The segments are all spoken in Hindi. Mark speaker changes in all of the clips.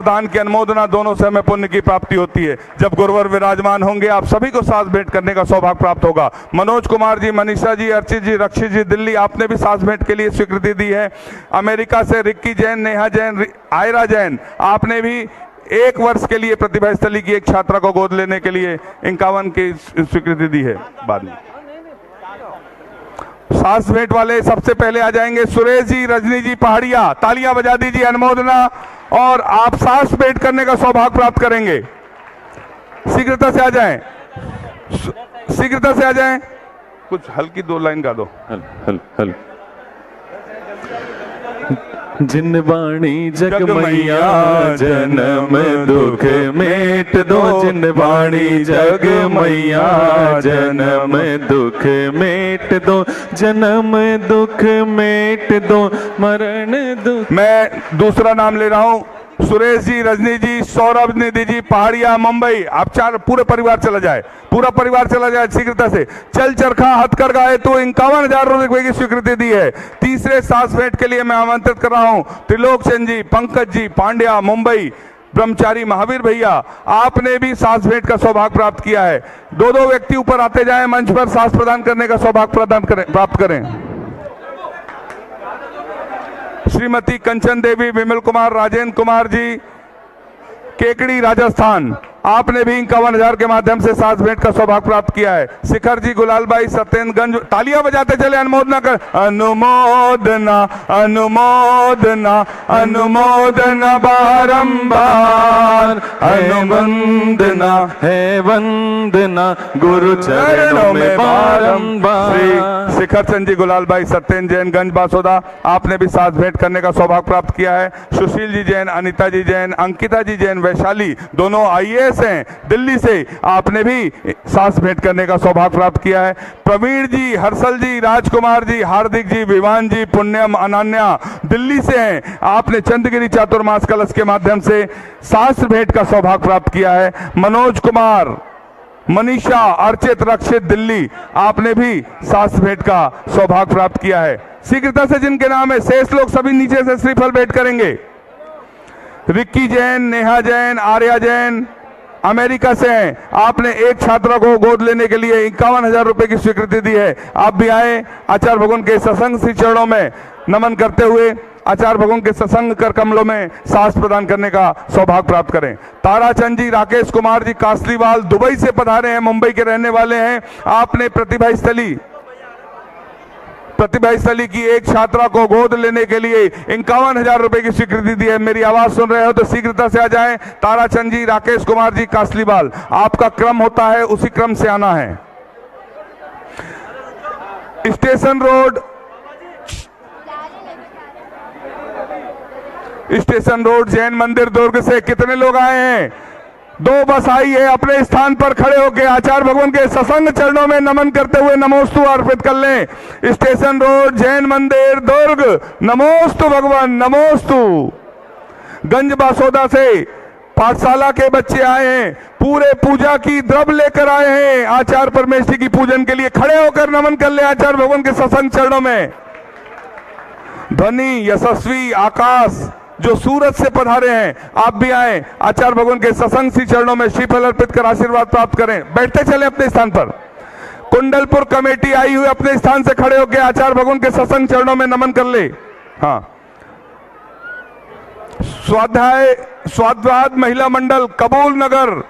Speaker 1: दान की अनुमोदना दोनों से हमें पुण्य की प्राप्ति होती है। जब गुरुवर विराजमान होंगे आप सभी को सांस भेंट करने का सौभाग्य प्राप्त होगा। मनोज कुमार जी, मनीषा जी, अर्चित जी, रक्षित जी, दिल्ली, आपने भी सांस भेंट के लिए स्वीकृति दी है। अमेरिका से रिक्की जैन, नेहा जैन, आयरा जैन, आपने भी 1 वर्ष के लिए प्रतिभा स्थली की एक छात्रा को गोद लेने के लिए 51 की स्वीकृति दी है। बाद में सांस भेंट वाले सबसे पहले आ जाएंगे सुरेश जी, रजनी जी, पहाड़िया, तालियां बजा दीजिए, अनुमोदना, और आप सांस भेंट करने का सौभाग्य प्राप्त करेंगे। शीघ्रता से आ जाएं, शीघ्रता से आ जाएं। कुछ हल्की 2 लाइन गा दो।
Speaker 2: हल जिन बाणी जग मैया जन्म दुख मेट दो, जिन बाणी जग मैया जन्म दुख मेट दो, जन्म दुख मेट दो, मरण दुख।
Speaker 1: मैं दूसरा नाम ले रहा हूं, सुरेश जी, रजनी जी, सौरभ, निधि जी, पहाड़िया, मुंबई। आप 4 पूरे परिवार चला जाए, पूरा परिवार चला जाए शीघ्रता से। चल चरखा हथकरघा है तो 51,000 रुपए की स्वीकृति दी है। तीसरे सांस भेंट के लिए मैं आमंत्रित कर रहा हूं त्रिलोक चंद जी, पंकज जी, पांड्या, मुंबई, ब्रह्मचारी महावीर भैया, आपने भी सांस भेंट का सौभाग्य प्राप्त किया है। 2-2 व्यक्ति ऊपर आते जाएं, मंच पर सांस प्रदान करने का सौभाग्य प्राप्त करें। श्रीमती कंचन देवी, विमल कुमार, राजेंद्र कुमार जी, केकड़ी, राजस्थान, आपने भी 51,000 के माध्यम से सांस भेंट का सौभाग्य प्राप्त किया है। शिखर जी, गुलालबाई, सत्येंद्रगंज, तालियां बजाते चले, अनुमोदना कर। अनुमोदना अनुमोदना अनुमोदना बारंबार, अनुवंदना
Speaker 2: है वंदना गुरु चरणों में बारंबार।
Speaker 1: श्री शिखर चंद जी, गुलालबाई, सत्येंद्र जैन, गंज बासोदा, आपने भी सांस भेंट करने का सौभाग्य प्राप्त किया है। सुशील जी जैन, अनिता जी जैन, अंकिता जी जैन, वैशाली, दोनों IAS हैं दिल्ली से, आपने भी सांस भेंट करने का सौभाग्य प्राप्त किया है। प्रवीण जी, हर्षल जी, राजकुमार जी, हार्दिक जी, विवान जी, पुण्यम, अनन्या, दिल्ली से हैं, आपने चंद्रगिरी चातुर्मास कलश के माध्यम से सांस भेंट का सौभाग्य प्राप्त किया है। मनोज कुमार, मनीषा, अर्चित, रक्षित, दिल्ली, आपने भी सांस भेंट का सौभाग्य प्राप्त किया है। शीघ्रता से जिनके नाम है, शेष लोग सभी नीचे से श्रीफल भेंट करेंगे। रिक्की जैन, नेहा जैन, आर्या जैन, अमेरिका से हैं, आपने एक छात्रा को गोद लेने के लिए 51,000 रुपए की स्वीकृति दी है। आप भी आए, आचार्य भगवान के सत्संग श्री चरणों में नमन करते हुए आचार्य भगवान के सत्संग कर कमलों में सांस प्रदान करने का सौभाग्य प्राप्त करें। ताराचंद जी, राकेश कुमार जी, कासलीवाल, दुबई से पधारे हैं, मुंबई के रहने वाले हैं, आपने प्रतिभा स्थली की एक छात्रा को गोद लेने के लिए 51,000 रुपए की स्वीकृति दी है। मेरी आवाज सुन रहे हो तो शीघ्रता से आ जाएं। ताराचंद जी, राकेश कुमार जी, कासलीवाल, आपका क्रम होता है, उसी क्रम से आना है। स्टेशन रोड जैन मंदिर दुर्ग से कितने लोग आए हैं? 2 बस आई है। अपने स्थान पर खड़े होकर आचार्य भगवान के सत्संग चरणों में नमन करते हुए नमोस्तु अर्पित कर लें। स्टेशन रोड जैन मंदिर दुर्ग, नमोस्तु भगवान, नमोस्तु। गंज बासोदा से पाठशाला के बच्चे आए हैं, पूरे पूजा की द्रव्य लेकर आए हैं आचार्य परमेश्वरी की पूजन के लिए। खड़े होकर नमन कर ले आचार्य भगवान के सत्संग चरणों में। ध्वनि, यशस्वी, आकाश जो सूरत से पधारे हैं, आप भी आए, आचार्य भगवान के सत्संग श्री चरणों में श्रीफल अर्पित कर आशीर्वाद प्राप्त करें। बैठते चले अपने स्थान पर। कुंडलपुर कमेटी आई हुई, अपने स्थान से खड़े होकर आचार्य भगवान के सत्संग चरणों में नमन कर ले। हाँ, स्वाध्याय महिला मंडल कबूल नगर,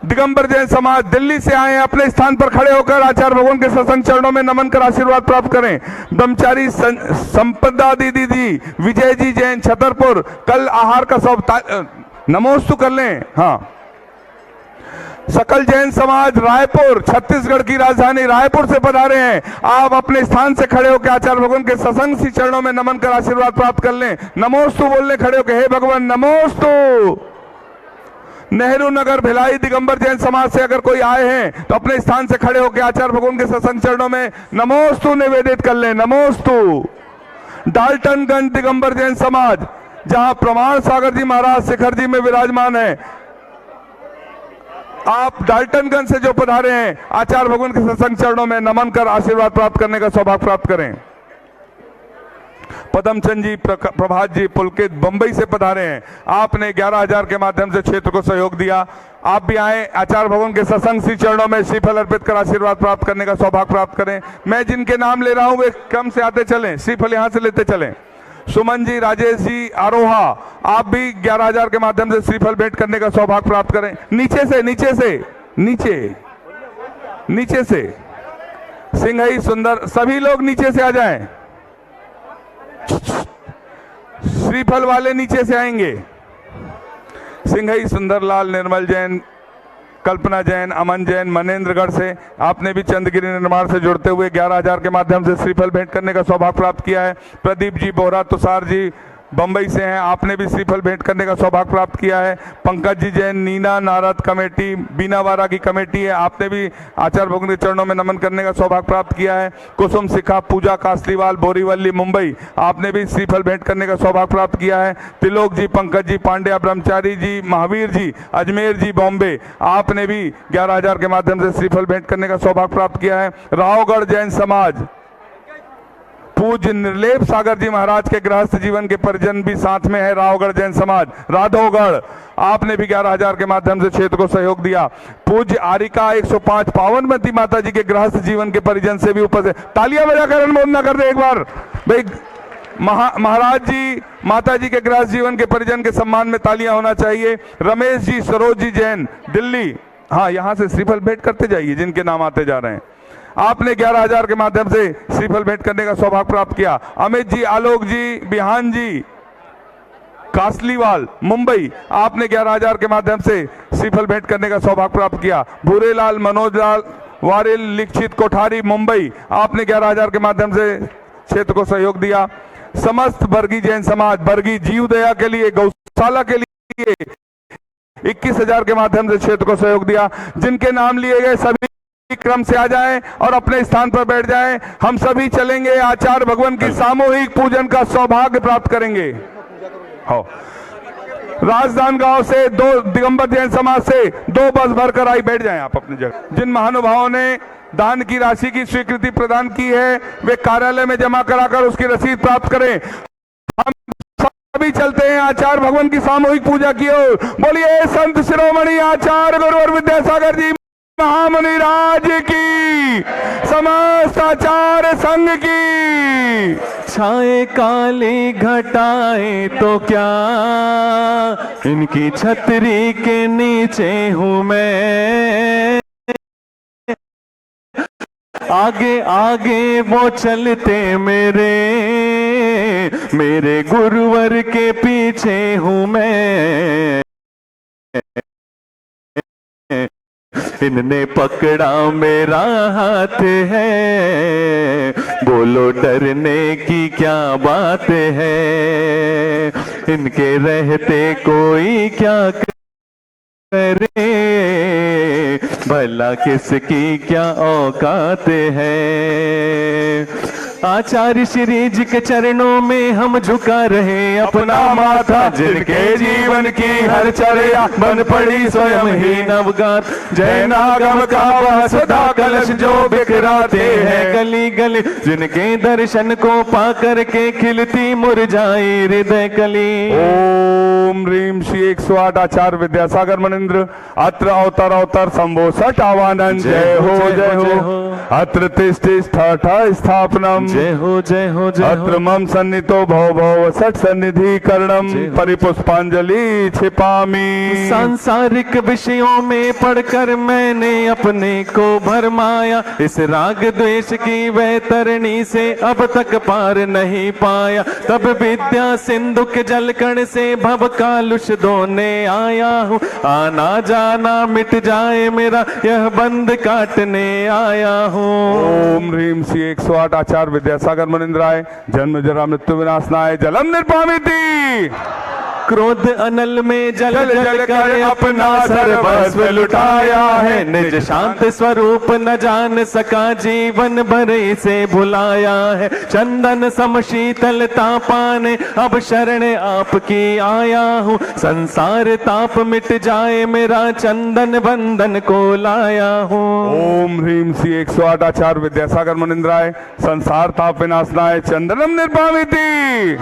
Speaker 1: दिगंबर जैन समाज, दिल्ली से आए हैं, अपने स्थान पर खड़े होकर आचार्य भगवान के सत्संग चरणों में नमन कर आशीर्वाद प्राप्त करें। ब्रह्मचारी संपदा दीदी जी, विजय जी जैन, छतरपुर, कल आहार का सब नमोस्तु कर लें। हाँ, सकल जैन समाज रायपुर, छत्तीसगढ़ की राजधानी रायपुर से पधारे हैं, आप अपने स्थान से खड़े होकर आचार्य भगवान के सत्संग श्री चरणों में नमन कर आशीर्वाद प्राप्त कर लें। नमोस्तु बोलने खड़े होकर, हे भगवान नमोस्तु। नेहरू नगर भिलाई दिगंबर जैन समाज से अगर कोई आए हैं तो अपने स्थान से खड़े होकर आचार्य भगवान के सत्संग चरणों में नमोस्तु निवेदित कर लें। नमोस्तु। डाल्टनगंज दिगंबर जैन समाज, जहां प्रमाण सागर जी महाराज शिखर जी में विराजमान है, आप डाल्टनगंज से जो पधारे हैं, आचार्य भगवान के सत्संग चरणों में नमन कर आशीर्वाद प्राप्त करने का सौभाग्य प्राप्त करें। पदमचंद जी, प्रभात जी, पुलकित बंबई से पधारे हैं। आपने 11,000 के माध्यम से क्षेत्र को सहयोग दिया। आप भी आए, आचार्य भगवान के सत्संग श्री चरणों में श्रीफल अर्पित कर आशीर्वाद प्राप्त करने का सौभाग्य प्राप्त करें। मैं जिनके नाम ले रहा हूं वे क्रम से आते चलें, श्रीफल यहां से लेते चलें। सुमन जी, राजेश जी, आरोहा, आप भी 11,000 के माध्यम से श्रीफल भेंट करने का सौभाग्य प्राप्त करें। नीचे से नीचे से सिंघई सुंदर, सभी लोग नीचे से आ जाएं। श्रीफल वाले नीचे से आएंगे। सिंघई सुंदरलाल, निर्मल जैन, कल्पना जैन, अमन जैन, मनेन्द्रगढ़ से आपने भी चंद्रगिरी निर्माण से जुड़ते हुए 11,000 के माध्यम से श्रीफल भेंट करने का सौभाग्य प्राप्त किया है। प्रदीप जी बोहरा, तुषार जी बंबई से हैं, आपने भी श्रीफल भेंट करने का सौभाग्य प्राप्त किया है। पंकज जी जैन, नीना नारद कमेटी, बीनावारा की कमेटी है, आपने भी आचार्य भगवान के चरणों में नमन करने का सौभाग्य प्राप्त किया है। कुसुम शिखा, पूजा कासलीवाल, बोरीवली मुंबई, आपने भी श्रीफल भेंट करने का सौभाग्य प्राप्त किया है। तिलोक जी, पंकज जी, पांड्या ब्रह्मचारी जी, महावीर जी, अजमेर जी बॉम्बे, आपने भी 11,000 के माध्यम से श्रीफल भेंट करने का सौभाग्य प्राप्त किया है। रावगढ़ जैन समाज, पूज्य निर्लेप सागर जी महाराज के गृहस्थ जीवन के परिजन भी साथ में है। रावगढ़ जैन समाज, राधोगढ़, आपने भी 11,000 के माध्यम से क्षेत्र को सहयोग दिया। पूज्य आरिका 105 पावनमती माता जी के गृहस्थ जीवन के परिजन से भी उपस्थित। तालियां बजाकर अनुमोदन कर दे एक बार भाई। महाराज जी, माता जी के गृहस्थ जीवन के परिजन के सम्मान में तालियां होना चाहिए। रमेश जी, सरोज जी जैन, दिल्ली, हाँ यहां से श्रीफल भेंट करते जाइए जिनके नाम आते जा रहे हैं। आपने 11,000 के माध्यम से श्रीफल भेंट करने का सौभाग्य प्राप्त किया। अमित जी, आलोक जी, बिहान जी, कासलीवाल मुंबई, आपने 11,000 के माध्यम से श्रीफल भेंट करने का सौभाग्य प्राप्त किया। भूरेलाल, मनोजलाल, वारिल, लिखित कोठारी मुंबई, आपने 11,000 के माध्यम से क्षेत्र को सहयोग दिया। समस्त बर्गी जैन समाज, बर्गी जीव दया के लिए, गौशाला के लिए 21,000 के माध्यम से क्षेत्र को सहयोग दिया। जिनके नाम लिए गए सभी क्रम से आ जाएं और अपने स्थान पर बैठ जाएं। हम सभी चलेंगे, आचार्य भगवान की सामूहिक पूजन का सौभाग्य प्राप्त करेंगे। हो राजनांदगांव से 2 दिगंबर जैन समाज से 2 बस भरकर आई, बैठ जाएं आप अपनी जगह। जिन महानुभावों ने दान की राशि की स्वीकृति प्रदान की है वे कार्यालय में जमा कराकर उसकी रसीद प्राप्त करें। हम सभी चलते हैं आचार्य भगवान की सामूहिक पूजा की ओर। बोलिए संत शिरोमणि आचार्य गुरुवर विद्यासागर जी महामुनि राज की, समस्त आचार्य संघ की।
Speaker 2: छाए काली घटाए तो क्या, इनकी छतरी के नीचे हूँ मैं। आगे आगे वो चलते मेरे गुरुवर के पीछे हूँ मैं। इनने पकड़ा मेरा हाथ है, बोलो डरने की क्या बात है। इनके रहते कोई क्या करे, भला किसकी क्या औकात है। आचार्य श्री जी के चरणों में हम झुका रहे अपना माथा, जिनके जीवन की हर चर्या बन पड़ी स्वयं ही नवगात। जय नागम का वह सुधा कलश जो बिखराते हैं गली गली, जिनके दर्शन को पा करके खिलती मुरझाई हृदय कली।
Speaker 1: ओम ह्रीम श्री 108 आचार्य विद्यासागर मनिंद्र, अत्र अवतर अवतर शंभो सठ आवानंद। जय हो जय हो। अत्र तिष्ठा स्थापनम।
Speaker 2: जय हो जय हो जय हो।
Speaker 1: अत्र मम सन्नितो भव भव सठ सन्निधि करणम, परिपुष्पांजलि छिपामी।
Speaker 2: सांसारिक विषयों में पढ़कर मैंने अपने को भरमाया, इस राग द्वेष की वैतरणी से अब तक पार नहीं पाया। तब विद्या सिंधु के जलकण से भव कालुष धोने आया हूँ। आना जाना मिट जाए मेरा यह बंद काटने आया हूँ।
Speaker 1: ओम ह्रीम श्री 108 आचार्य विद्यासागर मनिंद्राय, जन्म जरा मृत्यु विनाशनाय, जलम निर्पामिति।
Speaker 2: क्रोध अनल में जल जल कर अपना सर्वस्व लुटाया है। निज शांत स्वरूप न जान सका, जीवन भर इसे भुलाया है। चंदन सम शीतलता पाने अब शरण आपकी आया हूँ। संसार ताप मिट जाए मेरा, चंदन बंधन को लाया हूँ।
Speaker 1: ओम ह्रीम श्री 108 आचार्य विद्यासागर मुनिंद्राय संसार ताप विनाशनाय चंदनम निर्भामिति।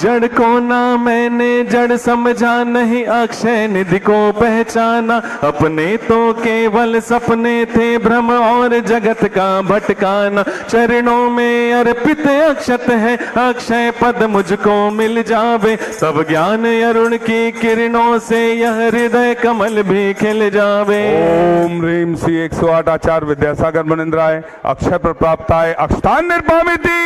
Speaker 2: जड़ को ना मैंने जड़ समझा, नहीं अक्षय निधि को पहचाना। अपने तो केवल सपने थे, भ्रम और जगत का भटकाना। चरणों में अर्पित अक्षत है, अक्षय पद मुझको मिल जावे। तब ज्ञान अरुण की किरणों से यह हृदय कमल भी खिल जावे।
Speaker 1: ओम ह्रीम श्री 108 आचार्य विद्यासागर मुनिंद्राय अक्षय प्राप्ताय अक्षतान निर्भामिति।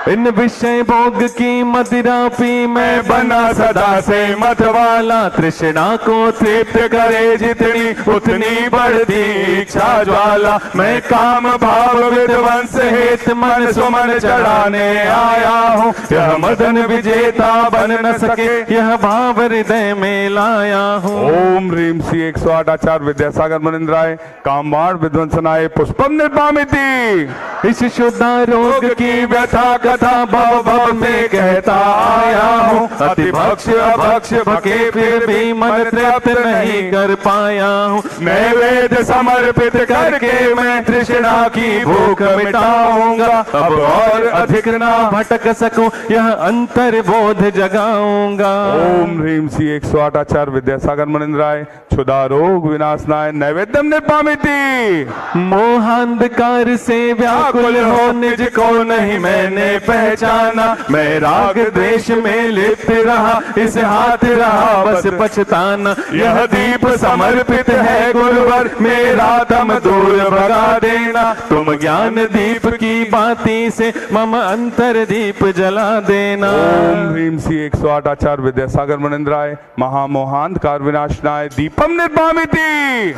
Speaker 2: इन विषय भोग की मदिरा पी मैं बना सदा से मतवाला। तृष्णा को तृप्त करे जितनी उतनी बढ़ती इच्छा ज्वाला। मैं काम भाव विध्वंस हेत मन सुमन चढ़ाने आया हूँ। यह मदन विजेता बन न सके, यह भाव हृदय में लाया हूँ।
Speaker 1: ओम ह्रीम श्री 108 आचार्य विद्यासागर मुनिंद्राय कामबाण विध्वंसनाय पुष्पम निर्भामिति।
Speaker 2: इस शुद्धा रोग की व्यथा कथा भव भव में कहता आया हूँ। अति भक्ष अभक्ष भके फिर भी मन तृप्त नहीं कर पाया हूँ।
Speaker 1: नैवेद्य समर्पित करके मैं तृष्णा की भूख मिटाऊंगा।
Speaker 2: अब और अधिक ना भटक सकूं, यह अंतर बोध जगाऊंगा।
Speaker 1: ओम ह्रीम श्री 108 आचार्य विद्यासागर मुनिंद्राय क्षुधा रोग विनाशनाय नैवेद्यम निर्भामिति।
Speaker 2: मोहांधकार से व्याकुल हो निज को नहीं मैंने पहचाना। मैं राग द्वेष में लिप्त रहा, इस हाथ रहा बस पछताना। यह दीप समर्पित है गुरुवर, मेरा तम दूर भगा देना। तुम ज्ञान दीप की बाती से मम अंतर दीप जला देना।
Speaker 1: ओम ह्रीम श्री 108 आचार्य विद्यासागर मुनिंद्राय महामोहांधकार विनाशनाय दीपम निर्भामिति।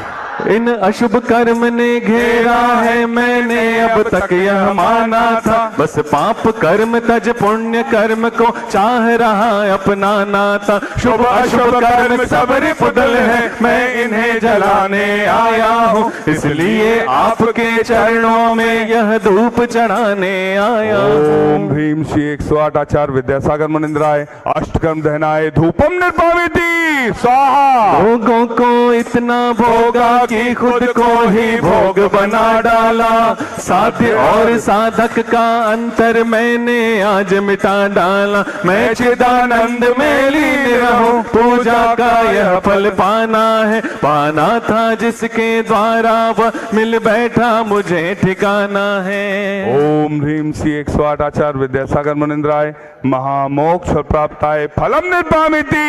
Speaker 2: इन अशुभ कर्म ने घेरा है, मैंने अब तक यह माना था। बस पाप कर्म तज पुण्य कर्म को चाह रहा अपनाना था। शुभ अशुभ कर्म सब रिपुदल है, मैं इन्हें जलाने आया हूँ। इसलिए आपके चरणों में यह धूप चढ़ाने आया हूँ।
Speaker 1: ओम ह्रीम श्री 108 आचार्य विद्यासागर मुनिंद्राय अष्टकर्म दहनाय धूपम निर्भामिति। स्वाहा।
Speaker 2: भोगों को इतना भोगा कि खुद को ही भोग बना डाला। साध्य और साधक का अंतर मैंने आज मिटा डाला। मैं चिदानंद में लीन रहूं, पूजा का यह फल पाना है। पाना था जिसके द्वारा वह मिल बैठा, मुझे ठिकाना है।
Speaker 1: ओम ह्रीम श्री 108 आचार्य विद्यासागर मुनिंद्राय महामोक्ष प्राप्ताय फलम निर्भामिति।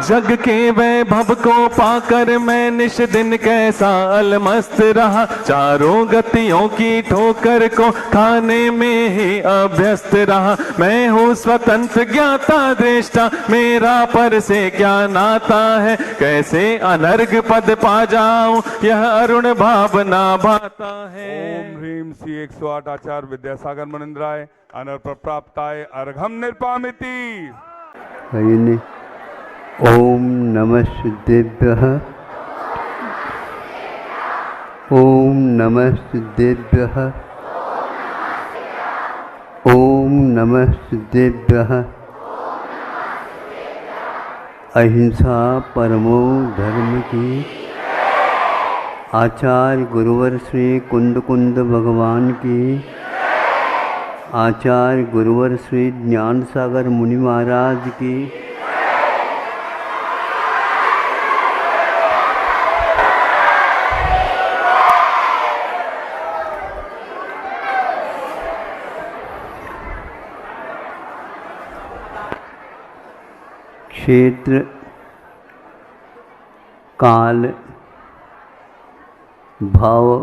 Speaker 2: जग के वैभव को पाकर मैं निश दिन कैसा अलमस्त रहा। चारों गतियों की ठोकर को खाने में ही अभ्यस्त रहा। मैं हूँ स्वतंत्र ज्ञाता दृष्टा, मेरा पर से क्या नाता है। कैसे अनर्घ पद पा जाऊं, यह अरुण भावना भाता है।
Speaker 1: ओम ह्रीम श्री 108 आचार्य विद्यासागर मुनिंद्राय अनर्प प्राप्ताय अर्घम निर्भामिति।
Speaker 3: ओम नमः सिद्धेभ्यः। ओम नमः सिद्धेभ्यः। ओम नमः सिद्धेभ्यः। अहिंसा परमो धर्म की। आचार्य गुरुवर श्री कुंद कुंद भगवान की। आचार्य गुरुवर श्री ज्ञान सागर मुनि महाराज की। क्षेत्र काल भाव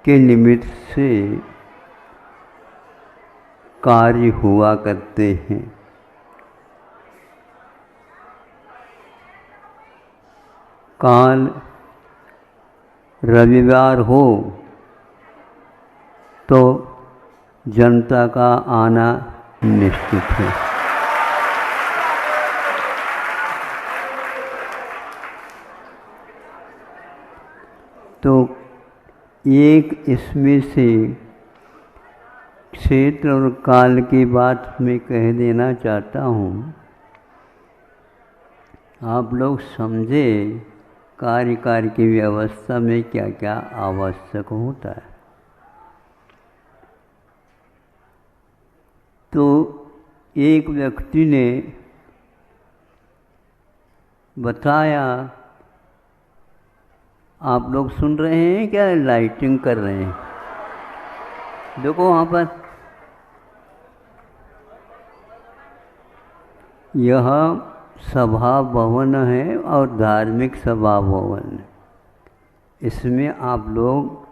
Speaker 3: के निमित्त से कार्य हुआ करते हैं। काल रविवार हो तो जनता का आना निश्चित है। तो एक इसमें से क्षेत्र और काल की बात मैं कह देना चाहता हूँ। आप लोग समझे कार्यकाल की व्यवस्था में क्या क्या आवश्यक होता है। तो एक व्यक्ति ने बताया, आप लोग सुन रहे हैं क्या? लाइटिंग कर रहे हैं, देखो वहाँ पर। यह सभा भवन है और धार्मिक सभा भवन है। इसमें आप लोग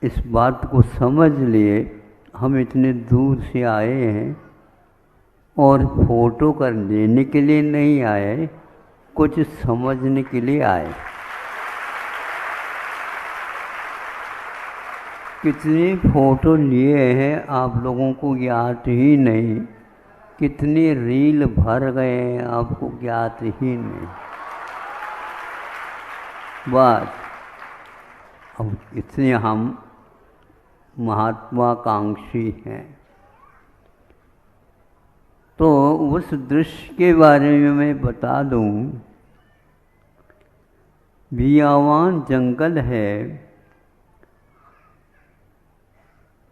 Speaker 3: इस बात को समझ लिए, हम इतने दूर से आए हैं और फोटो कर लेने के लिए नहीं आए, कुछ समझने के लिए आए। कितने फोटो लिए हैं आप लोगों को ज्ञात ही नहीं, कितने रील भर गए हैं आपको ज्ञात ही नहीं। बस अब इतने हम महत्वाकांक्षी हैं। तो उस दृश्य के बारे में मैं बता दूं। बियावान जंगल है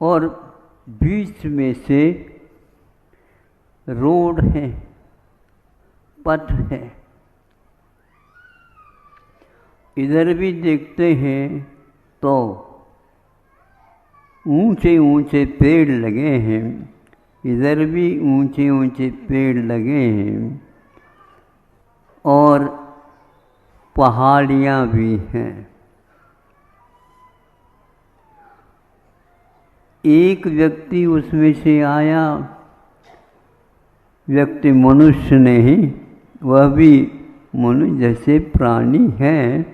Speaker 3: और बीच में से रोड है, पथ है। इधर भी देखते हैं तो ऊंचे ऊंचे पेड़ लगे हैं, इधर भी ऊंचे ऊंचे पेड़ लगे हैं और पहाड़ियाँ भी हैं। एक व्यक्ति उसमें से आया, व्यक्ति मनुष्य नहीं, वह भी मनुष्य जैसे प्राणी है।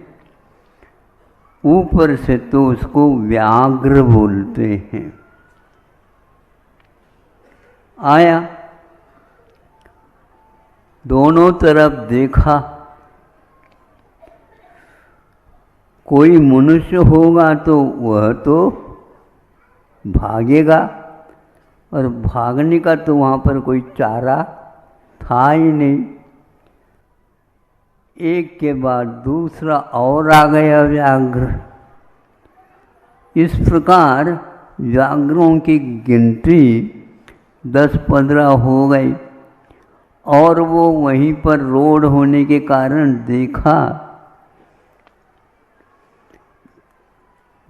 Speaker 3: ऊपर से तो उसको व्याघ्र बोलते हैं। आया, दोनों तरफ देखा, कोई मनुष्य होगा तो वह तो भागेगा, और भागने का तो वहाँ पर कोई चारा था ही नहीं। एक के बाद दूसरा और आ गया व्याघ्र। इस प्रकार व्याघ्रों की गिनती 10-15 हो गई और वो वहीं पर रोड होने के कारण देखा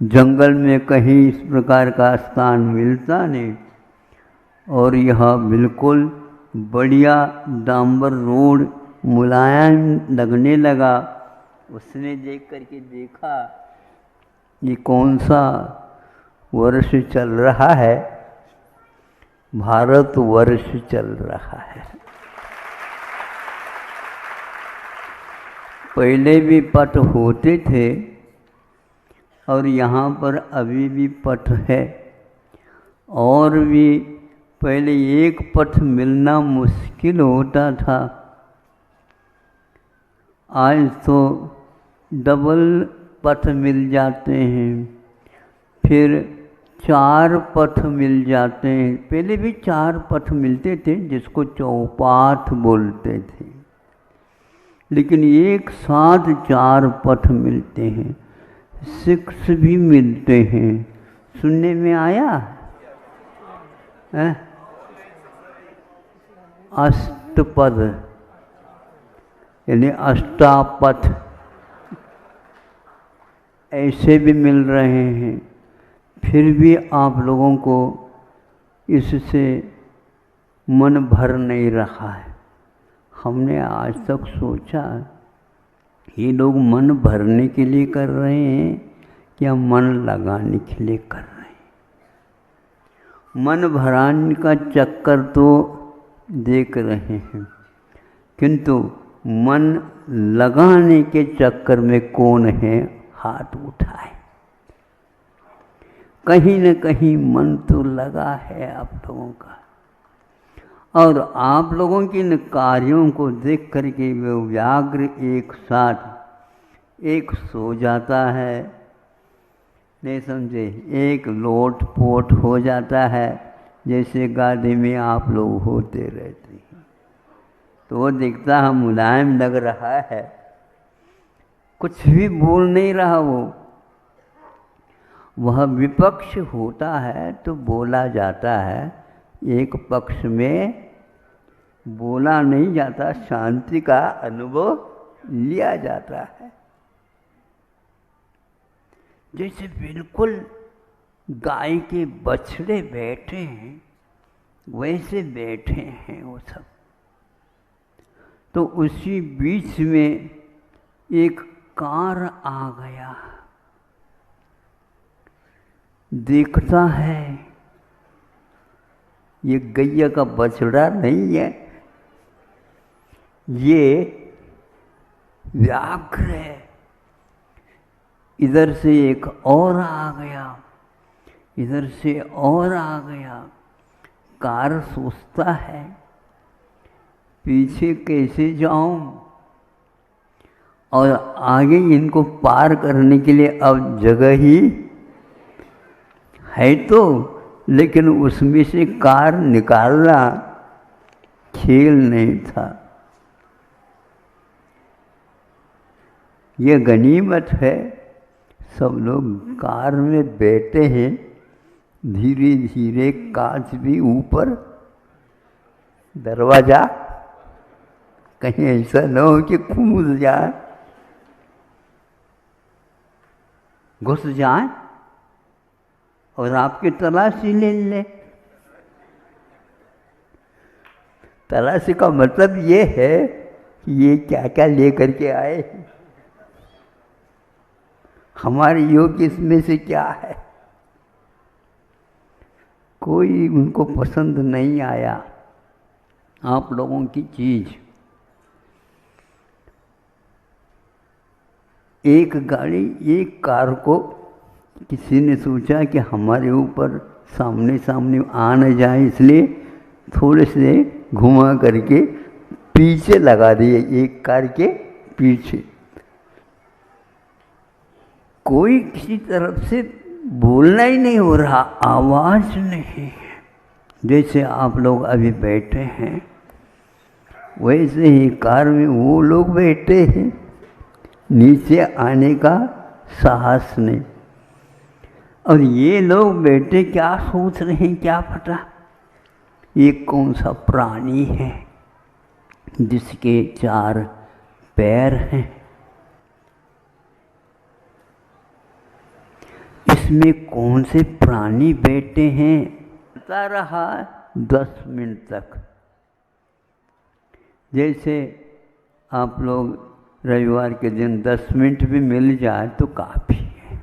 Speaker 3: जंगल में कहीं इस प्रकार का स्थान मिलता नहीं, और यह बिल्कुल बढ़िया डांबर रोड मुलायम लगने लगा। उसने देख करके देखा ये कौन सा वर्ष चल रहा है, भारत वर्ष चल रहा है। पहले भी पथ होते थे और यहाँ पर अभी भी पथ है, और भी पहले एक पथ मिलना मुश्किल होता था। आज तो डबल पथ मिल जाते हैं, फिर 4 पथ मिल जाते हैं। पहले भी 4 पथ मिलते थे जिसको चौपाथ बोलते थे, लेकिन एक साथ 4 पथ मिलते हैं, 6 भी मिलते हैं। सुनने में आया है? अष्टपद यानी अष्टापथ ऐसे भी मिल रहे हैं। फिर भी आप लोगों को इससे मन भर नहीं रहा है। हमने आज तक सोचा ये लोग मन भरने के लिए कर रहे हैं क्या मन लगाने के लिए कर रहे हैं। मन भराने का चक्कर तो देख रहे हैं, किंतु मन लगाने के चक्कर में कौन है, हाथ उठाए। कहीं न कहीं मन तो लगा है आप लोगों का। और आप लोगों के इन कार्यों को देख करके वो व्याघ्र एक साथ एक सो जाता है, नहीं समझे, एक लोट पोट हो जाता है, जैसे गाड़ी में आप लोग होते रहते हैं। तो वो दिखता है मुलायम लग रहा है, कुछ भी बोल नहीं रहा वो। वह विपक्ष होता है तो बोला जाता है, एक पक्ष में बोला नहीं जाता, शांति का अनुभव लिया जाता है। जैसे बिल्कुल गाय के बछड़े बैठे हैं वैसे बैठे हैं वो सब। तो उसी बीच में एक कार आ गया, देखता है ये गैया का बछड़ा नहीं है, ये व्याघ्र है। इधर से एक और आ गया, इधर से और आ गया। कार सोचता है पीछे कैसे जाऊं, और आगे इनको पार करने के लिए अब जगह ही है तो, लेकिन उसमें से कार निकालना खेल नहीं था। ये गनीमत है, सब लोग कार में बैठे हैं, धीरे धीरे कांच भी ऊपर, दरवाजा कहीं ऐसा न हो कि कूद जाए, घुस जाए और आपकी तलाशी ले ले। तलाशी का मतलब ये है कि ये क्या क्या लेकर के आए, हमारे योग इसमें से क्या है। कोई उनको पसंद नहीं आया आप लोगों की चीज। एक गाड़ी, एक कार को किसी ने सोचा कि हमारे ऊपर सामने सामने आ न जाए, इसलिए थोड़े से घुमा करके पीछे लगा दिए, एक कार के पीछे। कोई किसी तरफ से बोलना ही नहीं हो रहा, आवाज नहीं है। जैसे आप लोग अभी बैठे हैं वैसे ही कार में वो लोग बैठे हैं, नीचे आने का साहस नहीं। और ये लोग बैठे क्या सोच रहे हैं क्या पता, ये कौन सा प्राणी है जिसके 4 पैर हैं। इसमें कौन से प्राणी बैठे हैं, बता रहा 10 मिनट तक। जैसे आप लोग रविवार के दिन 10 मिनट भी मिल जाए तो काफ़ी है।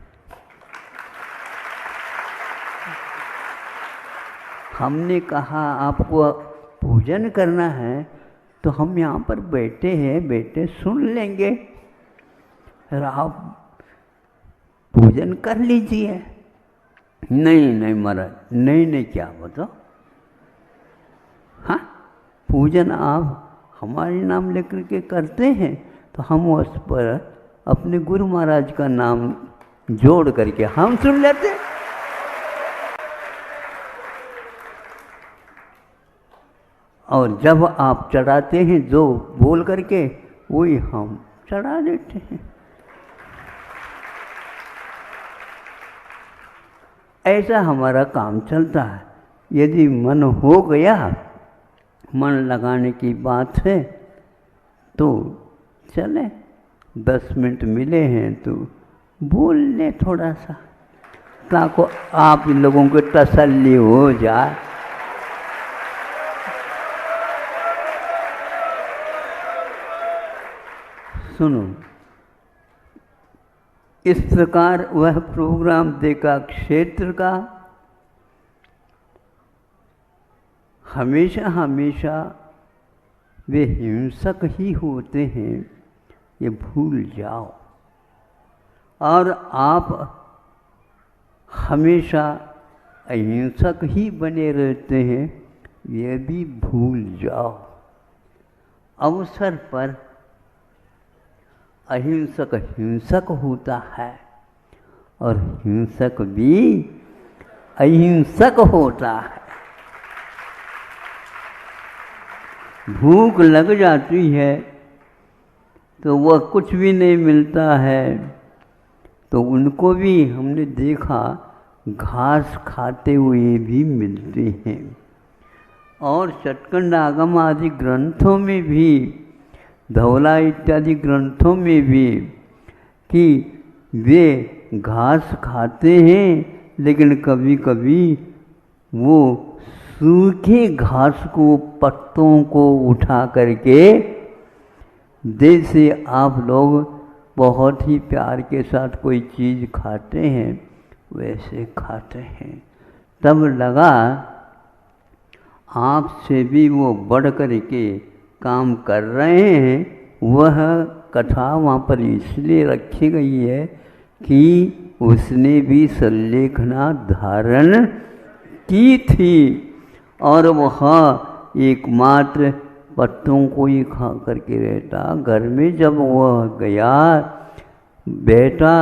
Speaker 3: हमने कहा आपको पूजन करना है तो हम यहाँ पर बैठे हैं, बैठे सुन लेंगे, फिर आप पूजन कर लीजिए। नहीं नहीं महाराज, नहीं नहीं, क्या बताओ, हाँ पूजन आप हमारे नाम लेकर के करते हैं तो हम उस पर अपने गुरु महाराज का नाम जोड़ करके हम सुन लेते। और जब आप चढ़ाते हैं जो बोल करके वही हम चढ़ा देते हैं। ऐसा हमारा काम चलता है। यदि मन हो गया, मन लगाने की बात है तो चले, 10 मिनट मिले हैं तो बोल ले थोड़ा सा, ताकि आप लोगों को तसल्ली हो जाए। सुनो, इस प्रकार वह प्रोग्राम देखा क्षेत्र का। हमेशा हमेशा वे हिंसक ही होते हैं, ये भूल जाओ। और आप हमेशा अहिंसक ही बने रहते हैं, ये भी भूल जाओ। अवसर पर अहिंसक हिंसक होता है और हिंसक भी अहिंसक होता है। भूख लग जाती है तो वह कुछ भी नहीं मिलता है, तो उनको भी हमने देखा घास खाते हुए भी मिलते हैं। और चटकंड आगम आदि ग्रंथों में भी, धौला इत्यादि ग्रंथों में भी, कि वे घास खाते हैं, लेकिन कभी कभी वो सूखे घास को, पत्तों को उठा करके, जैसे आप लोग बहुत ही प्यार के साथ कोई चीज़ खाते हैं वैसे खाते हैं। तब लगा आपसे भी वो बढ़ कर के काम कर रहे हैं। वह कथा वहाँ पर इसलिए रखी गई है कि उसने भी संलेखना धारण की थी और वह एकमात्र पत्तों को ही खा करके रहता। घर में जब वह गया बैठा,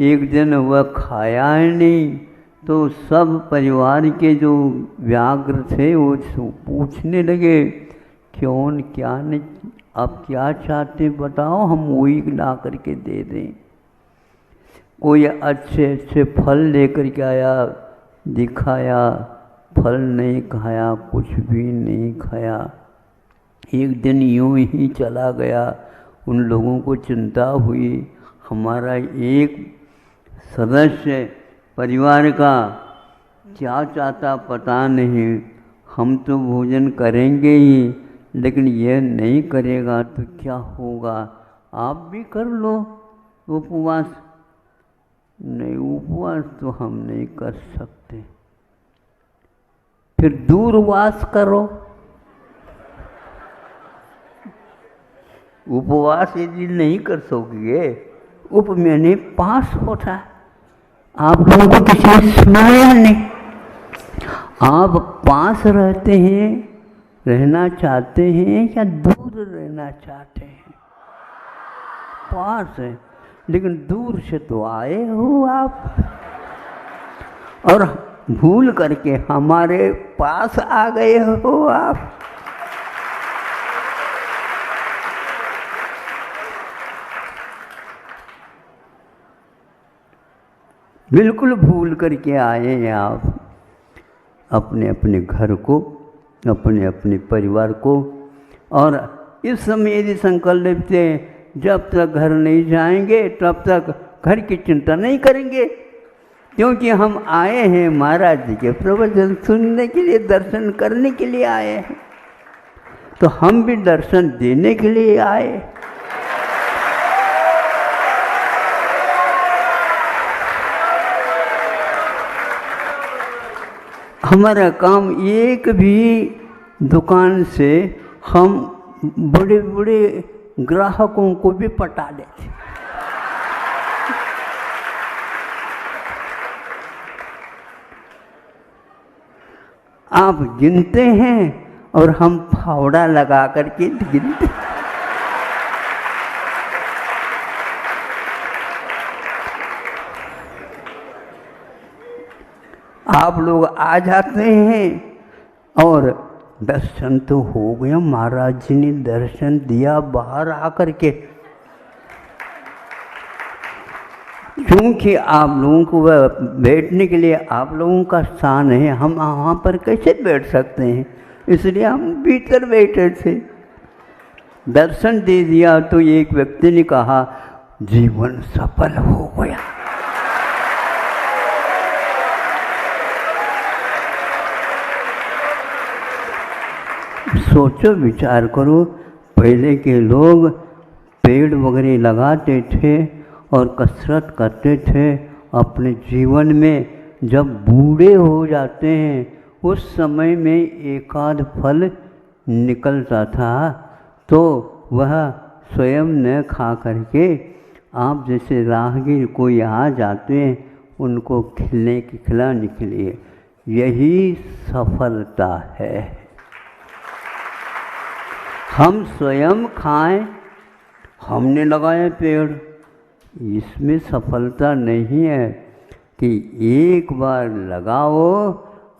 Speaker 3: एक दिन वह खाया ही नहीं, तो सब परिवार के जो व्याघ्र थे वो पूछने लगे, क्यों, क्या नहीं, आप क्या चाहते बताओ, हम वही ला करके दे दें। कोई अच्छे अच्छे फल लेकर के आया, दिखाया, फल नहीं खाया, कुछ भी नहीं खाया। एक दिन यूं ही चला गया। उन लोगों को चिंता हुई, हमारा एक सदस्य परिवार का क्या चाहता पता नहीं, हम तो भोजन करेंगे ही, लेकिन यह नहीं करेगा तो क्या होगा, आप भी कर लो उपवास। नहीं, उपवास तो हम नहीं कर सकते, फिर दूरवास करो। उपवास यदि नहीं कर सकोगे, उप मैंने पास होता है। आप लोगों को किसी ने सुनाया नहीं। आप पास रहते हैं, रहना चाहते हैं या दूर रहना चाहते हैं? पास है, लेकिन दूर से तो आए हो आप, और भूल करके हमारे पास आ गए हो आप। बिल्कुल भूल करके आए हैं आप अपने अपने घर को, अपने अपने परिवार को। और इस समय यदि संकल्प से जब तक घर नहीं जाएंगे तब तक घर की चिंता नहीं करेंगे, क्योंकि हम आए हैं महाराज जी के प्रवचन सुनने के लिए, दर्शन करने के लिए आए हैं, तो हम भी दर्शन देने के लिए आए। हमारा काम एक भी दुकान से हम बड़े बड़े ग्राहकों को भी पटा देते। आप गिनते हैं और हम फावड़ा लगा करके गिनते। आप लोग आ जाते हैं और दर्शन तो हो गया, महाराज जी ने दर्शन दिया बाहर आकर के। क्योंकि आप लोगों को वह बैठने के लिए आप लोगों का स्थान है, हम वहाँ पर कैसे बैठ सकते हैं, इसलिए हम भीतर बैठे थे। दर्शन दे दिया तो एक व्यक्ति ने कहा, जीवन सफल हो गया। सोचो, विचार करो, पहले के लोग पेड़ वगैरह लगाते थे और कसरत करते थे अपने जीवन में। जब बूढ़े हो जाते हैं उस समय में एक आध फल निकलता था तो वह स्वयं न खा करके, आप जैसे राहगीर कोई आ जाते हैं उनको खिलाने के लिए। यही सफलता है। हम स्वयं खाएं, हमने लगाए पेड़, इसमें सफलता नहीं है कि एक बार लगाओ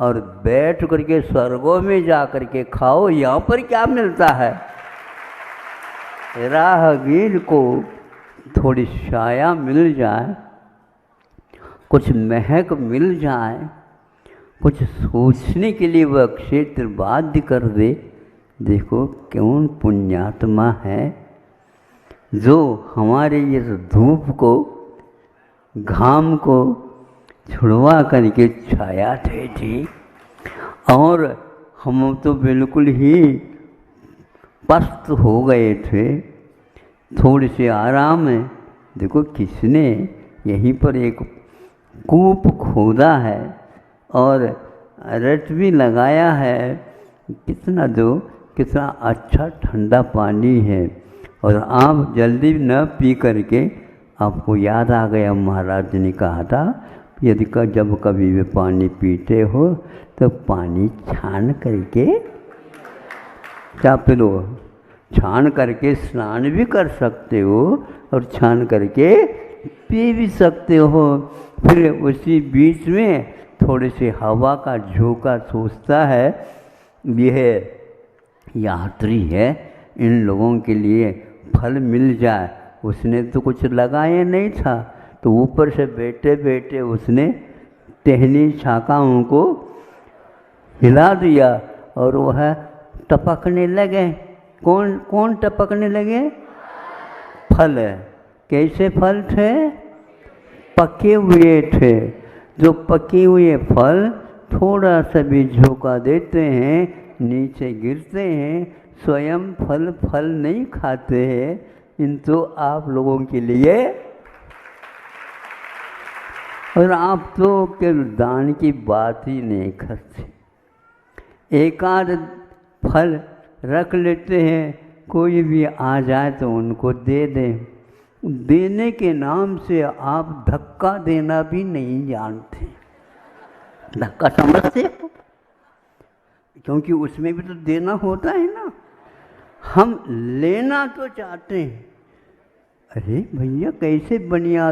Speaker 3: और बैठ करके स्वर्गों में जा करके खाओ। यहाँ पर क्या मिलता है? राहगीर को थोड़ी छाया मिल जाए, कुछ महक मिल जाए, कुछ सोचने के लिए वह क्षेत्र बाध्य कर दे। देखो कौन पुण्यात्मा है जो हमारे इस धूप को, घाम को छुड़वा करके छाया दे दी। और हम तो बिल्कुल ही पस्त हो गए थे, थोड़ी सी आराम है। देखो किसने यहीं पर एक कूप खोदा है और रट भी लगाया है। कितना अच्छा ठंडा पानी है। और आप जल्दी न पी करके, आपको याद आ गया महाराज ने कहा था यदि जब कभी भी पानी पीते हो तो पानी छान करके चाप लो। छान करके स्नान भी कर सकते हो और छान करके पी भी सकते हो। फिर उसी बीच में थोड़ी सी हवा का झोंका सोचता है, यह यात्री है, इन लोगों के लिए फल मिल जाए। उसने तो कुछ लगाया नहीं था, तो ऊपर से बैठे बैठे उसने टहनी शाखाओं को हिला दिया और वह टपकने लगे। कौन टपकने लगे? फल। कैसे फल थे? पके हुए थे। जो पके हुए फल थोड़ा सा भी झोंका देते हैं, नीचे गिरते हैं, स्वयं फल नहीं खाते हैं। किंतु आप लोगों के लिए, और आप तो केवल दान की बात ही नहीं करते, एक आध फल रख लेते हैं, कोई भी आ जाए तो उनको दे दें। देने के नाम से आप धक्का देना भी नहीं जानते। धक्का समझते हो? क्योंकि उसमें भी तो देना होता है ना। हम लेना तो चाहते हैं। अरे भैया कैसे बनिया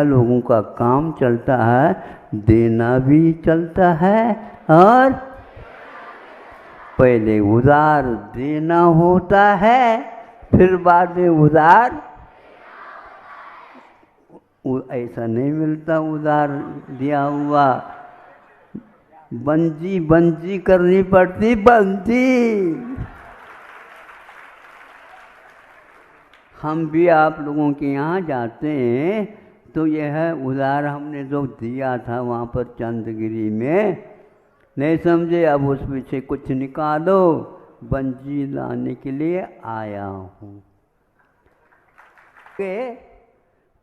Speaker 3: लोगों का काम चलता है, देना भी चलता है और पहले उधार देना होता है, फिर बाद में उधार। ऐसा नहीं मिलता उधार दिया हुआ, बंजी करनी पड़ती, बंजी। हम भी आप लोगों के यहाँ जाते हैं तो यह उधार हमने जो दिया था वहाँ पर चंदगिरी में, नहीं समझे, अब उसमें से कुछ निकालो, बंजी लाने के लिए आया हूँ।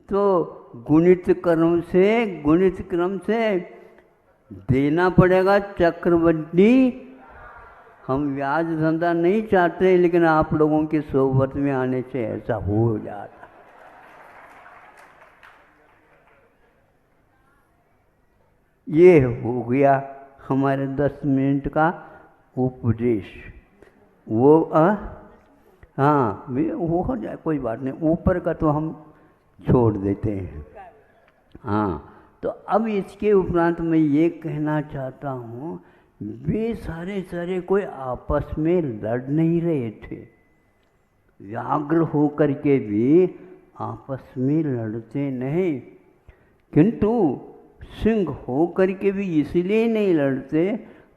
Speaker 3: तो गुणित क्रम से देना पड़ेगा चक्रवृद्धि। हम ब्याज धंधा नहीं चाहते, लेकिन आप लोगों की सोबत में आने से ऐसा हो जाता। ये हो गया हमारे 10 मिनट का उपदेश। वो हाँ वो हो जाए, कोई बात नहीं, ऊपर का तो हम छोड़ देते हैं। हाँ, तो अब इसके उपरांत मैं ये कहना चाहता हूँ, वे सारे कोई आपस में लड़ नहीं रहे थे। व्याघ्र हो करके भी आपस में लड़ते नहीं, किंतु सिंह हो करके भी इसलिए नहीं लड़ते,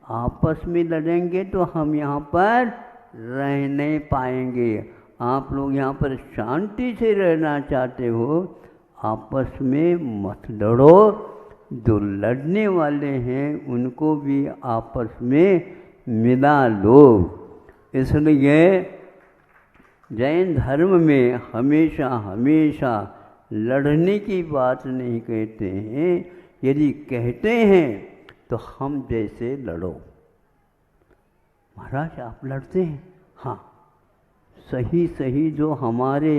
Speaker 3: आपस में लड़ेंगे तो हम यहाँ पर रह नहीं पाएंगे। आप लोग यहाँ पर शांति से रहना चाहते हो, आपस में मत लड़ो। जो लड़ने वाले हैं उनको भी आपस में मिला लो। इसलिए जैन धर्म में हमेशा लड़ने की बात नहीं कहते हैं। यदि कहते हैं तो हम जैसे लड़ो। महाराज आप लड़ते हैं? हाँ, सही जो हमारे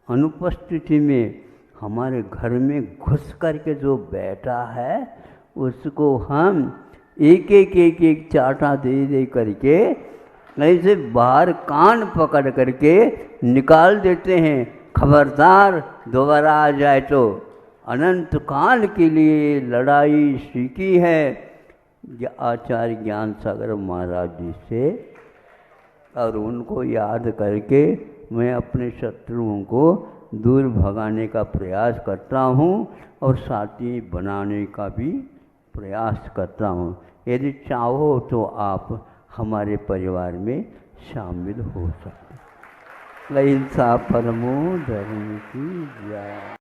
Speaker 3: अनुपस्थिति में हमारे घर में घुस करके जो बैठा है उसको हम एक एक चाटा दे दे करके ऐसे बाहर कान पकड़ करके निकाल देते हैं। खबरदार दोबारा आ जाए तो अनंत काल के लिए लड़ाई सीखी है आचार्य ज्ञान सागर महाराज जी से, और उनको याद करके मैं अपने शत्रुओं को दूर भगाने का प्रयास करता हूँ और साथी बनाने का भी प्रयास करता हूँ। यदि चाहो तो आप हमारे परिवार में शामिल हो सकते। अहिंसा परमो धर्म की जय।